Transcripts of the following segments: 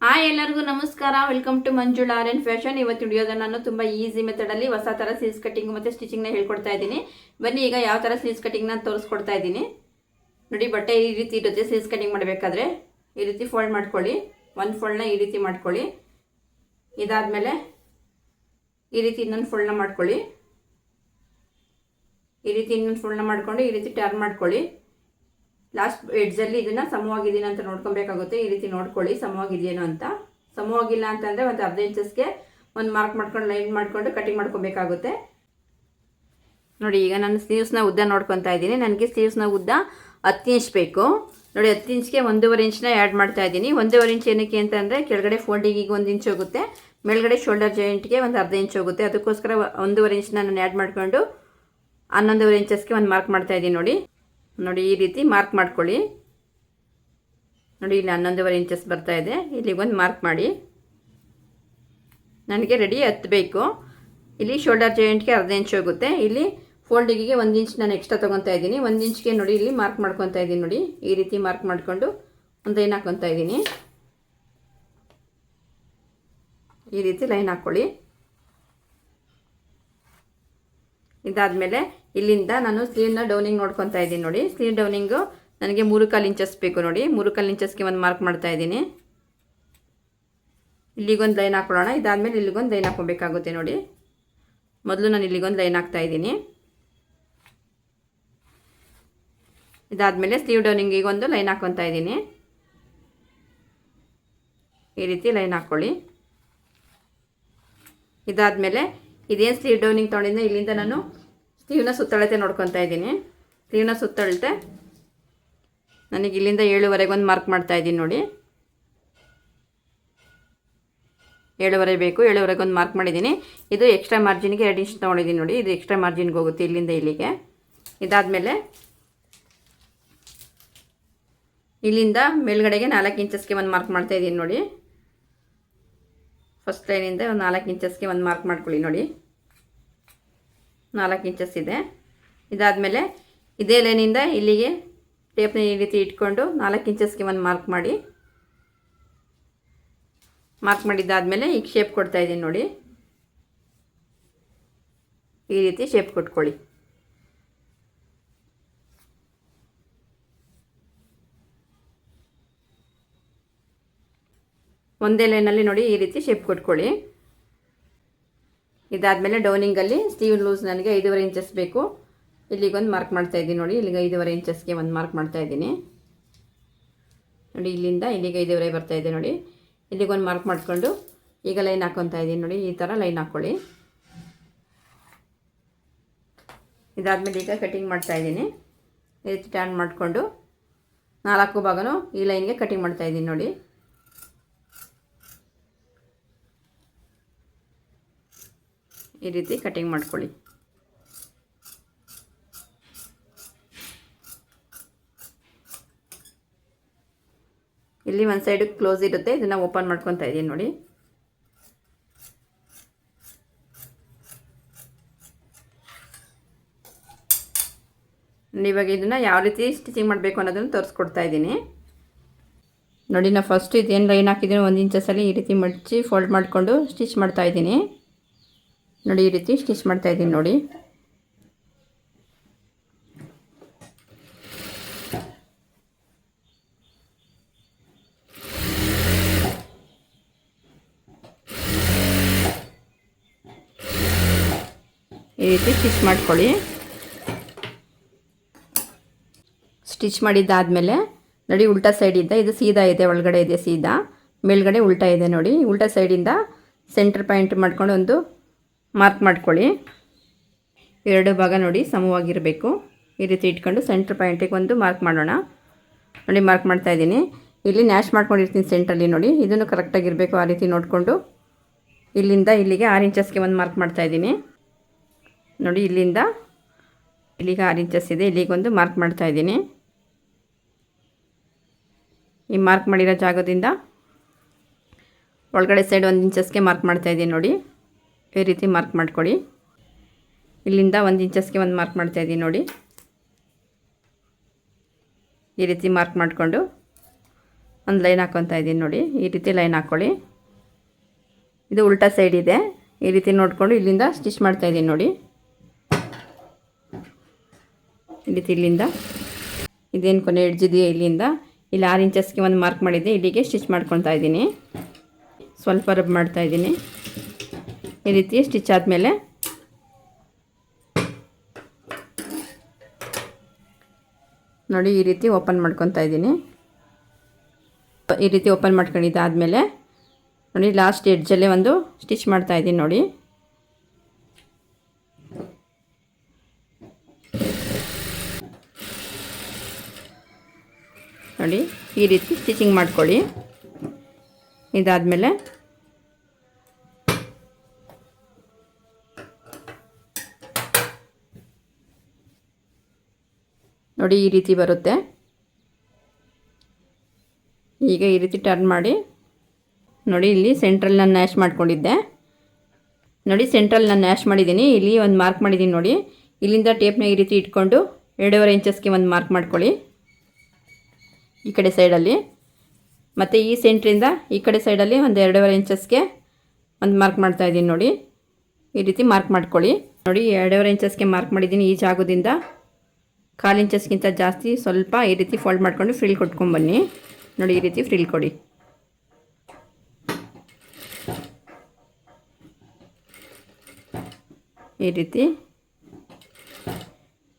Hi ಎಲ್ಲರಿಗೂ ನಮಸ್ಕಾರ. Welcome to Manjula Aryan fashion. ಇವತ್ತು ವಿಡಿಯೋದ ನಾನು ತುಂಬ ಈಸಿ ಮೆಥಡಲ್ಲಿ ಹೊಸ ಥರ ಸ್ಲೀವ್ಸ್ ಕಟ್ಟಿಂಗ್ ಮತ್ತು ಸ್ಟಿಚಿಂಗ್ನ ಹೇಳ್ಕೊಡ್ತಾ ಇದ್ದೀನಿ. ಬನ್ನಿ ಈಗ ಯಾವ ಥರ ಸ್ಲೀವ್ಸ್ ಕಟ್ಟಿಂಗ್ನ ತೋರಿಸ್ಕೊಡ್ತಾ ಇದ್ದೀನಿ ನೋಡಿ. ಬಟ್ಟೆ ಈ ರೀತಿ ಇರುತ್ತೆ. ಸ್ಲೀವ್ಸ್ ಕಟ್ಟಿಂಗ್ ಮಾಡಬೇಕಾದ್ರೆ ಈ ರೀತಿ ಫೋಲ್ಡ್ ಮಾಡ್ಕೊಳ್ಳಿ. ಒಂದು ಫೋಲ್ಡ್ನ ಈ ರೀತಿ ಮಾಡ್ಕೊಳ್ಳಿ. ಇದಾದಮೇಲೆ ಈ ರೀತಿ ಇನ್ನೊಂದು ಫೋಲ್ಡ್ನ ಮಾಡ್ಕೊಳ್ಳಿ. ಈ ರೀತಿ ಇನ್ನೊಂದು ಫೋಲ್ಡ್ನ ಮಾಡಿಕೊಂಡು ಈ ರೀತಿ ಟರ್ನ್ ಮಾಡ್ಕೊಳ್ಳಿ. ಲಾಸ್ಟ್ ಎಡ್ಜಲ್ಲಿ ಇದನ್ನು ಸಮವಾಗಿದೆಯೋ ಅಂತ ನೋಡ್ಕೊಬೇಕಾಗುತ್ತೆ. ಈ ರೀತಿ ನೋಡ್ಕೊಳ್ಳಿ ಸಮವಾಗಿದೆಯೇನೋ ಅಂತ. ಸಮವಾಗಿಲ್ಲ ಅಂತಂದರೆ ಒಂದು ಅರ್ಧ ಇಂಚಸ್ಗೆ ಒಂದು ಮಾರ್ಕ್ ಮಾಡ್ಕೊಂಡು ಲೈನ್ ಮಾಡಿಕೊಂಡು ಕಟಿಂಗ್ ಮಾಡ್ಕೊಬೇಕಾಗುತ್ತೆ ನೋಡಿ. ಈಗ ನಾನು ಸ್ಲೀವ್ಸ್ನ ಉದ್ದ ನೋಡ್ಕೊತಾ ಇದ್ದೀನಿ. ನನಗೆ ಸ್ಲೀವ್ಸ್ನ ಉದ್ದ 10 ಇಂಚ್ ಬೇಕು ನೋಡಿ. 10 ಇಂಚ್ಗೆ 1.5 ಇಂಚ್ನ ಆ್ಯಡ್ ಮಾಡ್ತಾ ಇದ್ದೀನಿ. 1.5 ಇಂಚ್ ಏನಕ್ಕೆ ಅಂತಂದರೆ ಕೆಳಗಡೆ ಫೋಲ್ಡಿಂಗಿಗೆ 1 ಇಂಚ್ ಹೋಗುತ್ತೆ, ಮೇಲ್ಗಡೆ ಶೋಲ್ಡರ್ ಜಾಯಿಂಟ್ಗೆ ಒಂದು ಅರ್ಧ ಇಂಚ್ ಹೋಗುತ್ತೆ. ಅದಕ್ಕೋಸ್ಕರ 1.5 ಇಂಚ್ನ ನಾನು ಆ್ಯಡ್ ಮಾಡಿಕೊಂಡು 11.5 ಇಂಚಸ್ಗೆ ಒಂದು ಮಾರ್ಕ್ ಮಾಡ್ತಾ ಇದ್ದೀನಿ ನೋಡಿ. ನೋಡಿ ಈ ರೀತಿ ಮಾರ್ಕ್ ಮಾಡ್ಕೊಳ್ಳಿ ನೋಡಿ. ಇಲ್ಲಿ 11.5 ಇಂಚಸ್ ಬರ್ತಾ ಇದೆ. ಇಲ್ಲಿಗೊಂದು ಮಾರ್ಕ್ ಮಾಡಿ. ನನಗೆ ರೆಡಿ 10 ಬೇಕು. ಇಲ್ಲಿ ಶೋಲ್ಡರ್ ಜಾಯಿಂಟ್ಗೆ ಅರ್ಧ ಇಂಚ್ ಹೋಗುತ್ತೆ. ಇಲ್ಲಿ ಫೋಲ್ಡಿಗೆ 1 ಇಂಚ್ ನಾನು ಎಕ್ಸ್ಟ್ರಾ ತೊಗೊತಾ ಇದ್ದೀನಿ. 1 ಇಂಚ್ಗೆ ನೋಡಿ ಇಲ್ಲಿ ಮಾರ್ಕ್ ಮಾಡ್ಕೊತಾ ಇದ್ದೀನಿ ನೋಡಿ. ಈ ರೀತಿ ಮಾರ್ಕ್ ಮಾಡಿಕೊಂಡು ಒಂದು ಲೈನ್ ಹಾಕ್ಕೊತಾ ಇದ್ದೀನಿ. ಈ ರೀತಿ ಲೈನ್ ಹಾಕ್ಕೊಳ್ಳಿ. ಇದಾದಮೇಲೆ ಇಲ್ಲಿಂದ ನಾನು ಸ್ಲೀವ್ನ ಡೌನಿಂಗ್ ನೋಡ್ಕೊತಾ ಇದ್ದೀನಿ ನೋಡಿ. ಸ್ಲೀವ್ ಡೌನಿಂಗು ನನಗೆ 3/4 ಇಂಚಸ್ ಬೇಕು ನೋಡಿ. 3/4 ಇಂಚಸ್ಗೆ ಒಂದು ಮಾರ್ಕ್ ಮಾಡ್ತಾ ಇದ್ದೀನಿ. ಇಲ್ಲಿಗೊಂದು ಲೈನ್ ಹಾಕೊಳ್ಳೋಣ. ಇದಾದಮೇಲೆ ಇಲ್ಲಿಗೊಂದು ಲೈನ್ ಹಾಕ್ಕೊಬೇಕಾಗುತ್ತೆ ನೋಡಿ. ಮೊದಲು ನಾನು ಇಲ್ಲಿಗೊಂದು ಲೈನ್ ಹಾಕ್ತಾ ಇದ್ದೀನಿ. ಇದಾದಮೇಲೆ ಸ್ಲೀವ್ ಡೌನಿಂಗಿಗೆ ಒಂದು ಲೈನ್ ಹಾಕ್ಕೊತಾ ಇದ್ದೀನಿ. ಈ ರೀತಿ ಲೈನ್ ಹಾಕ್ಕೊಳ್ಳಿ. ಇದಾದಮೇಲೆ ಇದೇನು ಸ್ಲೀವ್ ಡೌನಿಂಗ್ ತೊಗೊಂಡಿದ್ದೆ ಇಲ್ಲಿಂದ ನಾನು ಸ್ಲೀವ್ನ ಸುತ್ತಳತೆ ನೋಡ್ಕೊತಾ ಇದ್ದೀನಿ. ಸ್ಲೀವ್ನ ಸುತ್ತಳತೆ ನನಗೆ ಇಲ್ಲಿಂದ 7ವರೆಗೆ ಒಂದು ಮಾರ್ಕ್ ಮಾಡ್ತಾ ಇದ್ದೀನಿ ನೋಡಿ. 7ವರೆ ಬೇಕು. 7ವರೆಗೆ ಒಂದು ಮಾರ್ಕ್ ಮಾಡಿದ್ದೀನಿ. ಇದು ಎಕ್ಸ್ಟ್ರಾ ಮಾರ್ಜಿನ್ಗೆ 2 ಇಂಚ್ ತೊಗೊಂಡಿದ್ದೀನಿ ನೋಡಿ. ಇದು ಎಕ್ಸ್ಟ್ರಾ ಮಾರ್ಜಿನ್ಗೆ ಹೋಗುತ್ತೆ ಇಲ್ಲಿಂದ ಇಲ್ಲಿಗೆ. ಇದಾದಮೇಲೆ ಇಲ್ಲಿಂದ ಮೇಲ್ಗಡೆಗೆ 4 ಇಂಚಸ್ಗೆ ಒಂದು ಮಾರ್ಕ್ ಮಾಡ್ತಾ ಇದ್ದೀನಿ ನೋಡಿ. ಫಸ್ಟ್ ಲೈನಿಂದ ಒಂದು 4 ಇಂಚಸ್ಗೆ ಒಂದು ಮಾರ್ಕ್ ಮಾಡ್ಕೊಳ್ಳಿ ನೋಡಿ. 4 ಇಂಚಸ್ ಇದೆ. ಇದಾದಮೇಲೆ ಇದೇ ಲೈನಿಂದ ಇಲ್ಲಿಗೆ ಟೇಪ್ನ ಈ ರೀತಿ ಇಟ್ಕೊಂಡು 4 ಇಂಚಸ್ಗೆ ಒಂದು ಮಾರ್ಕ್ ಮಾಡಿ. ಮಾರ್ಕ್ ಮಾಡಿದ್ದಾದಮೇಲೆ ಈಗ ಶೇಪ್ ಕೊಡ್ತಾ ಇದ್ದೀನಿ ನೋಡಿ. ಈ ರೀತಿ ಶೇಪ್ ಕೊಟ್ಕೊಳ್ಳಿ. ಒಂದೇ ಲೈನಲ್ಲಿ ನೋಡಿ ಈ ರೀತಿ ಶೇಪ್ ಕೊಟ್ಕೊಳ್ಳಿ. ಇದಾದಮೇಲೆ ಡೌನಿಂಗಲ್ಲಿ ಸ್ಲೀವ್ ಲೂಸ್ ನನಗೆ 5.5 ಇಂಚಸ್ ಬೇಕು. ಇಲ್ಲಿಗೊಂದು ಮಾರ್ಕ್ ಮಾಡ್ತಾ ಇದ್ದೀನಿ ನೋಡಿ. ಇಲ್ಲಿಗೆ 5.5 ಇಂಚಸ್ಗೆ ಒಂದು ಮಾರ್ಕ್ ಮಾಡ್ತಾ ಇದ್ದೀನಿ ನೋಡಿ. ಇಲ್ಲಿಂದ ಇಲ್ಲಿಗೆ 5.5 ಬರ್ತಾ ಇದೆ ನೋಡಿ. ಇಲ್ಲಿಗೊಂದು ಮಾರ್ಕ್ ಮಾಡಿಕೊಂಡು ಈಗ ಲೈನ್ ಹಾಕ್ಕೊತಾ ಇದ್ದೀನಿ ನೋಡಿ. ಈ ಥರ ಲೈನ್ ಹಾಕ್ಕೊಳ್ಳಿ. ಇದಾದಮೇಲೆ ಈಗ ಕಟಿಂಗ್ ಮಾಡ್ತಾ ಇದ್ದೀನಿ. ಈ ರೀತಿ ಟರ್ನ್ ಮಾಡಿಕೊಂಡು 4 ಭಾಗನೂ ಈ ಲೈನ್ಗೆ ಕಟಿಂಗ್ ಮಾಡ್ತಾ ಇದ್ದೀನಿ ನೋಡಿ. ಈ ರೀತಿ ಕಟಿಂಗ್ ಮಾಡ್ಕೊಳ್ಳಿ. ಇಲ್ಲಿ ಒಂದು ಸೈಡ್ ಕ್ಲೋಸ್ ಇರುತ್ತೆ. ಇದನ್ನು ಓಪನ್ ಮಾಡ್ಕೊತಾ ಇದ್ದೀನಿ ನೋಡಿ. ಇವಾಗ ಇದನ್ನು ಯಾವ ರೀತಿ ಸ್ಟಿಚಿಂಗ್ ಮಾಡಬೇಕು ಅನ್ನೋದನ್ನು ತೋರಿಸ್ಕೊಡ್ತಾ ಇದ್ದೀನಿ ನೋಡಿ. ನಾನು ಫಸ್ಟ್ ಇದೇನು ಲೈನ್ ಹಾಕಿದ್ದೀನಿ 1 ಇಂಚಸಲ್ಲಿ ಈ ರೀತಿ ಮಡಚಿ ಫೋಲ್ಡ್ ಮಾಡಿಕೊಂಡು ಸ್ಟಿಚ್ ಮಾಡ್ತಾ ಇದ್ದೀನಿ ನೋಡಿ. ಈ ರೀತಿ ಸ್ಟಿಚ್ ಮಾಡ್ತಾ ಇದ್ದೀನಿ ನೋಡಿ. ಈ ರೀತಿ ಸ್ಟಿಚ್ ಮಾಡ್ಕೊಳ್ಳಿ. ಸ್ಟಿಚ್ ಮಾಡಿದ್ದಾದಮೇಲೆ ನೋಡಿ ಉಲ್ಟಾ ಸೈಡಿಂದ ಇದು ಸೀದಾ ಇದೆ, ಒಳಗಡೆ ಇದೆ ಸೀದಾ, ಮೇಲ್ಗಡೆ ಉಲ್ಟಾ ಇದೆ ನೋಡಿ. ಉಲ್ಟಾ ಸೈಡಿಂದ ಸೆಂಟರ್ ಪಾಯಿಂಟ್ ಮಾಡ್ಕೊಂಡು ಒಂದು ಮಾರ್ಕ್ ಮಾಡ್ಕೊಳ್ಳಿ. 2 ಭಾಗ ನೋಡಿ ಸಮವಾಗಿರಬೇಕು. ಈ ರೀತಿ ಇಟ್ಕೊಂಡು ಸೆಂಟರ್ ಪಾಯಿಂಟಿಗೆ ಒಂದು ಮಾರ್ಕ್ ಮಾಡೋಣ ನೋಡಿ. ಮಾರ್ಕ್ ಮಾಡ್ತಾ ಇದ್ದೀನಿ. ಇಲ್ಲಿ ನ್ಯಾಶ್ ಮಾಡ್ಕೊಂಡಿರ್ತೀನಿ ಸೆಂಟ್ರಲ್ಲಿ ನೋಡಿ. ಇದನ್ನು ಕರೆಕ್ಟಾಗಿರಬೇಕು. ಆ ರೀತಿ ನೋಡಿಕೊಂಡು ಇಲ್ಲಿಂದ ಇಲ್ಲಿಗೆ 6 ಇಂಚಸ್ಗೆ ಒಂದು ಮಾರ್ಕ್ ಮಾಡ್ತಾ ಇದ್ದೀನಿ ನೋಡಿ. ಇಲ್ಲಿಂದ ಇಲ್ಲಿಗೆ 6 ಇಂಚಸ್ ಇದೆ. ಇಲ್ಲಿಗೊಂದು ಮಾರ್ಕ್ ಮಾಡ್ತಾ ಇದ್ದೀನಿ. ಈ ಮಾರ್ಕ್ ಮಾಡಿರೋ ಜಾಗದಿಂದ ಒಳಗಡೆ ಸೈಡ್ 1 ಇಂಚಸ್ಗೆ ಮಾರ್ಕ್ ಮಾಡ್ತಾ ಇದ್ದೀನಿ ನೋಡಿ. ಈ ರೀತಿ ಮಾರ್ಕ್ ಮಾಡ್ಕೊಳ್ಳಿ. ಇಲ್ಲಿಂದ 1 ಇಂಚಸ್ಗೆ ಒಂದು ಮಾರ್ಕ್ ಮಾಡ್ತಾ ಇದ್ದೀನಿ ನೋಡಿ. ಈ ರೀತಿ ಮಾರ್ಕ್ ಮಾಡಿಕೊಂಡು ಒಂದು ಲೈನ್ ಹಾಕ್ಕೊತಾ ಇದ್ದೀನಿ ನೋಡಿ. ಈ ರೀತಿ ಲೈನ್ ಹಾಕ್ಕೊಳ್ಳಿ. ಇದು ಉಲ್ಟಾ ಸೈಡ್ ಇದೆ. ಈ ರೀತಿ ನೋಡಿಕೊಂಡು ಇಲ್ಲಿಂದ ಸ್ಟಿಚ್ ಮಾಡ್ತಾಯಿದ್ದೀನಿ ನೋಡಿ. ಈ ರೀತಿ ಇಲ್ಲಿಂದ ಇದೇನು ಕೊನೆ ಎಡ್ಜ್ ಇದೆಯಾ ಇಲ್ಲಿಂದ ಇಲ್ಲಿ 6 ಇಂಚಸ್ಗೆ ಒಂದು ಮಾರ್ಕ್ ಮಾಡಿದ್ದೆ, ಇಲ್ಲಿಗೆ ಸ್ಟಿಚ್ ಮಾಡ್ಕೊತಾ ಇದ್ದೀನಿ. ಸ್ವಲ್ಪ ರಬ್ ಮಾಡ್ತಾಯಿದ್ದೀನಿ. ಈ ರೀತಿ ಸ್ಟಿಚ್ ಆದಮೇಲೆ ನೋಡಿ ಈ ರೀತಿ ಓಪನ್ ಮಾಡ್ಕೊತಾ ಇದ್ದೀನಿ. ಈ ರೀತಿ ಓಪನ್ ಮಾಡ್ಕೊಂಡಿದ್ದಾದಮೇಲೆ ನೋಡಿ ಲಾಸ್ಟ್ ಎಡ್ಜಲ್ಲೇ ಒಂದು ಸ್ಟಿಚ್ ಮಾಡ್ತಾಯಿದ್ದೀನಿ ನೋಡಿ. ನೋಡಿ ಈ ರೀತಿ ಸ್ಟಿಚಿಂಗ್ ಮಾಡ್ಕೊಳ್ಳಿ. ಇದಾದಮೇಲೆ ನೋಡಿ ಈ ರೀತಿ ಬರುತ್ತೆ. ಈಗ ಈ ರೀತಿ ಟರ್ನ್ ಮಾಡಿ ನೋಡಿ ಇಲ್ಲಿ ಸೆಂಟ್ರಲ್ ನಾನು ನ್ಯಾಶ್ ಮಾಡ್ಕೊಂಡಿದ್ದೆ ನೋಡಿ. ಸೆಂಟ್ರಲ್ ನಾನು ನ್ಯಾಶ್ ಮಾಡಿದ್ದೀನಿ. ಇಲ್ಲಿ ಒಂದು ಮಾರ್ಕ್ ಮಾಡಿದ್ದೀನಿ ನೋಡಿ. ಇಲ್ಲಿಂದ ಟೇಪ್ನ ಈ ರೀತಿ ಇಟ್ಕೊಂಡು 2.5 ಇಂಚಸ್ಗೆ ಒಂದು ಮಾರ್ಕ್ ಮಾಡ್ಕೊಳ್ಳಿ ಈ ಕಡೆ ಸೈಡಲ್ಲಿ. ಮತ್ತು ಈ ಸೆಂಟ್ರಿಂದ ಈ ಕಡೆ ಸೈಡಲ್ಲಿ ಒಂದು 2.5 ಇಂಚಸ್ಗೆ ಒಂದು ಮಾರ್ಕ್ ಮಾಡ್ತಾಯಿದ್ದೀನಿ ನೋಡಿ. ಈ ರೀತಿ ಮಾರ್ಕ್ ಮಾಡ್ಕೊಳ್ಳಿ ನೋಡಿ. 2.5 ಇಂಚಸ್ಗೆ ಮಾರ್ಕ್ ಮಾಡಿದ್ದೀನಿ. ಈ ಜಾಗದಿಂದ 1/4 ಇಂಚಸ್ಗಿಂತ ಜಾಸ್ತಿ ಸ್ವಲ್ಪ ಈ ರೀತಿ ಫೋಲ್ಡ್ ಮಾಡ್ಕೊಂಡು ಫ್ರಿಲ್ ಕೊಟ್ಕೊಂಡ್ಬನ್ನಿ ನೋಡಿ. ಈ ರೀತಿ ಫ್ರಿಲ್ ಕೊಡಿ. ಈ ರೀತಿ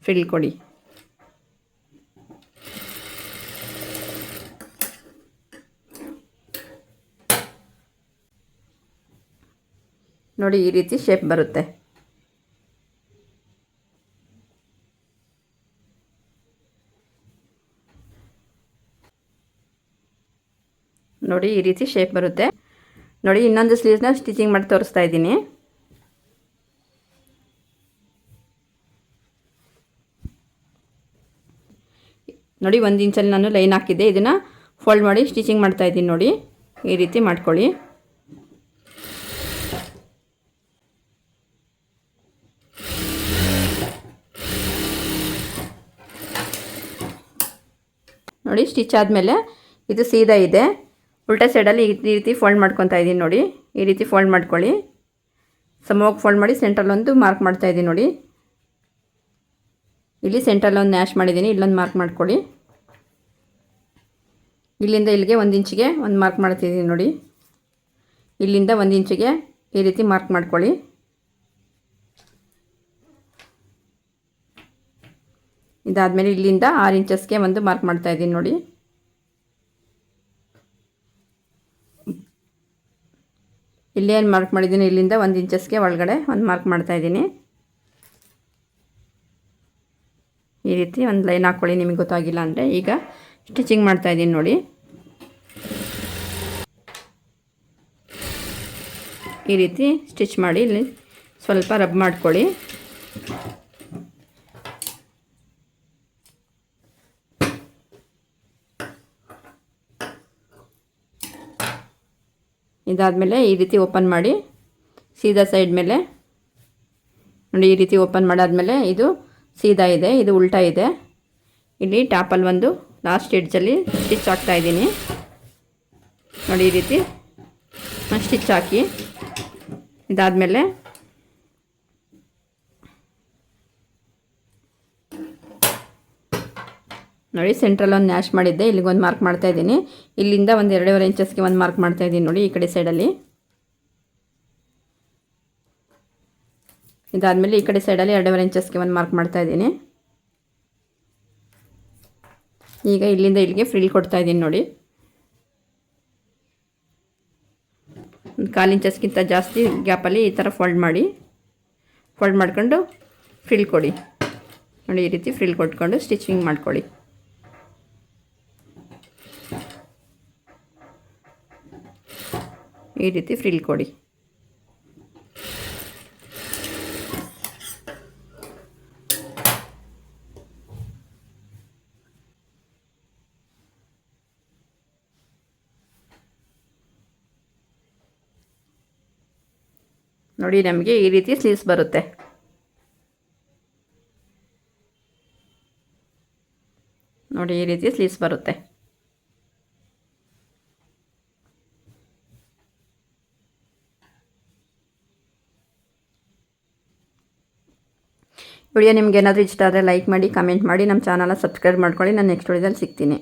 ಫ್ರಿಲ್ ಕೊಡಿ. ನೋಡಿ ಈ ರೀತಿ ಶೇಪ್ ಬರುತ್ತೆ. ನೋಡಿ ಈ ರೀತಿ ಶೇಪ್ ಬರುತ್ತೆ ನೋಡಿ. ಇನ್ನೊಂದು ಸ್ಲೀವ್ಸ್ನ ಸ್ಟಿಚಿಂಗ್ ಮಾಡಿ ತೋರಿಸ್ತಾ ಇದ್ದೀನಿ. ನೋಡಿ 1 ಇಂಚಲ್ಲಿ ನಾನು ಲೈನ್ ಹಾಕಿದ್ದೆ. ಇದನ್ನು ಫೋಲ್ಡ್ ಮಾಡಿ ಸ್ಟಿಚಿಂಗ್ ಮಾಡ್ತಾ ಇದ್ದೀನಿ ನೋಡಿ. ಈ ರೀತಿ ಮಾಡ್ಕೊಳ್ಳಿ. ನೋಡಿ ಸ್ಟಿಚ್ ಆದಮೇಲೆ ಇದು ಸೀದಾ ಇದೆ. ಉಲ್ಟಾ ಸೈಡಲ್ಲಿ ಈ ರೀತಿ ಫೋಲ್ಡ್ ಮಾಡ್ಕೊತಾ ಇದ್ದೀನಿ ನೋಡಿ. ಈ ರೀತಿ ಫೋಲ್ಡ್ ಮಾಡ್ಕೊಳ್ಳಿ. ಸಮವಾಗಿ ಫೋಲ್ಡ್ ಮಾಡಿ ಸೆಂಟ್ರಲ್ಲಿ ಒಂದು ಮಾರ್ಕ್ ಮಾಡ್ತಾ ಇದ್ದೀನಿ ನೋಡಿ. ಇಲ್ಲಿ ಸೆಂಟ್ರಲ್ಲಿ ಒಂದು ನ್ಯಾಶ್ ಮಾಡಿದ್ದೀನಿ. ಇಲ್ಲೊಂದು ಮಾರ್ಕ್ ಮಾಡ್ಕೊಳ್ಳಿ. ಇಲ್ಲಿಂದ ಇಲ್ಲಿಗೆ 1 ಇಂಚಿಗೆ ಒಂದು ಮಾರ್ಕ್ ಮಾಡ್ತಿದ್ದೀನಿ ನೋಡಿ. ಇಲ್ಲಿಂದ 1 ಇಂಚಿಗೆ ಈ ರೀತಿ ಮಾರ್ಕ್ ಮಾಡ್ಕೊಳ್ಳಿ. ಇದಾದಮೇಲೆ ಇಲ್ಲಿಂದ 6 ಇಂಚಸ್ಗೆ ಒಂದು ಮಾರ್ಕ್ ಮಾಡ್ತಾಯಿದ್ದೀನಿ ನೋಡಿ. ಇಲ್ಲೇನು ಮಾರ್ಕ್ ಮಾಡಿದ್ದೀನಿ ಇಲ್ಲಿಂದ 1 ಇಂಚಸ್ಗೆ ಒಳಗಡೆ ಒಂದು ಮಾರ್ಕ್ ಮಾಡ್ತಾಯಿದ್ದೀನಿ. ಈ ರೀತಿ ಒಂದು ಲೈನ್ ಹಾಕ್ಕೊಳ್ಳಿ ನಿಮಗೆ ಗೊತ್ತಾಗಿಲ್ಲ ಅಂದರೆ. ಈಗ ಸ್ಟಿಚಿಂಗ್ ಮಾಡ್ತಾಯಿದ್ದೀನಿ ನೋಡಿ. ಈ ರೀತಿ ಸ್ಟಿಚ್ ಮಾಡಿ ಇಲ್ಲಿ ಸ್ವಲ್ಪ ರಬ್ ಮಾಡ್ಕೊಳ್ಳಿ. ಇದಾದಮೇಲೆ ಈ ರೀತಿ ಓಪನ್ ಮಾಡಿ ಸೀದಾ ಸೈಡ್ ಮೇಲೆ ನೋಡಿ. ಈ ರೀತಿ ಓಪನ್ ಮಾಡಾದಮೇಲೆ ಇದು ಸೀದಾ ಇದೆ, ಇದು ಉಲ್ಟಾ ಇದೆ. ಇಲ್ಲಿ ಟಾಪಲ್ಲಿ ಒಂದು ಲಾಸ್ಟ್ ಎಡ್ಜಲ್ಲಿ ಸ್ಟಿಚ್ ಹಾಕ್ತಾಯಿದ್ದೀನಿ ನೋಡಿ. ಈ ರೀತಿ ಸ್ಟಿಚ್ ಹಾಕಿ ಇದಾದಮೇಲೆ ನೋಡಿ ಸೆಂಟ್ರಲ್ಲಿ ಒಂದು ನ್ಯಾಶ್ ಮಾಡಿದ್ದೆ. ಇಲ್ಲಿಗೊಂದು ಮಾರ್ಕ್ ಮಾಡ್ತಾಯಿದ್ದೀನಿ. ಇಲ್ಲಿಂದ ಒಂದು 2.5 ಇಂಚಸ್ಗೆ ಒಂದು ಮಾರ್ಕ್ ಮಾಡ್ತಾಯಿದ್ದೀನಿ ನೋಡಿ ಈ ಕಡೆ ಸೈಡಲ್ಲಿ. ಇದಾದಮೇಲೆ ಈ ಕಡೆ ಸೈಡಲ್ಲಿ 2.5 ಇಂಚಸ್ಗೆ ಒಂದು ಮಾರ್ಕ್ ಮಾಡ್ತಾಯಿದ್ದೀನಿ. ಈಗ ಇಲ್ಲಿಂದ ಇಲ್ಲಿಗೆ ಫ್ರಿಲ್ ಕೊಡ್ತಾಯಿದ್ದೀನಿ ನೋಡಿ. ಒಂದು 1/4 ಇಂಚಸ್ಗಿಂತ ಜಾಸ್ತಿ ಗ್ಯಾಪಲ್ಲಿ ಈ ಥರ ಫೋಲ್ಡ್ ಮಾಡಿ, ಫೋಲ್ಡ್ ಮಾಡ್ಕೊಂಡು ಫ್ರಿಲ್ ಕೊಡಿ ನೋಡಿ. ಈ ರೀತಿ ಫ್ರಿಲ್ ಕೊಟ್ಕೊಂಡು ಸ್ಟಿಚಿಂಗ್ ಮಾಡ್ಕೊಳ್ಳಿ. ಈ ರೀತಿ ಫ್ರಿಲ್ ಕೊಡಿ. ನೋಡಿ ನಮಗೆ ಈ ರೀತಿ ಸ್ಲೀವ್ಸ್ ಬರುತ್ತೆ. ನೋಡಿ ಈ ರೀತಿ ಸ್ಲೀವ್ಸ್ ಬರುತ್ತೆ. ವಿಡಿಯೋ ನಿಮ್ಗೆ ಏನಾದರೂ ಇಷ್ಟ ಆದರೆ ಲೈಕ್ ಮಾಡಿ, ಕಮೆಂಟ್ ಮಾಡಿ, ನಮ್ಮ ಚಾನಲ್ನ ಸಬ್ಸ್ಕ್ರೈಬ್ ಮಾಡ್ಕೊಳ್ಳಿ. ನಾನು ನೆಕ್ಸ್ಟ್ ವಿಡಿಯೋದಲ್ಲಿ ಸಿಗ್ತೀನಿ.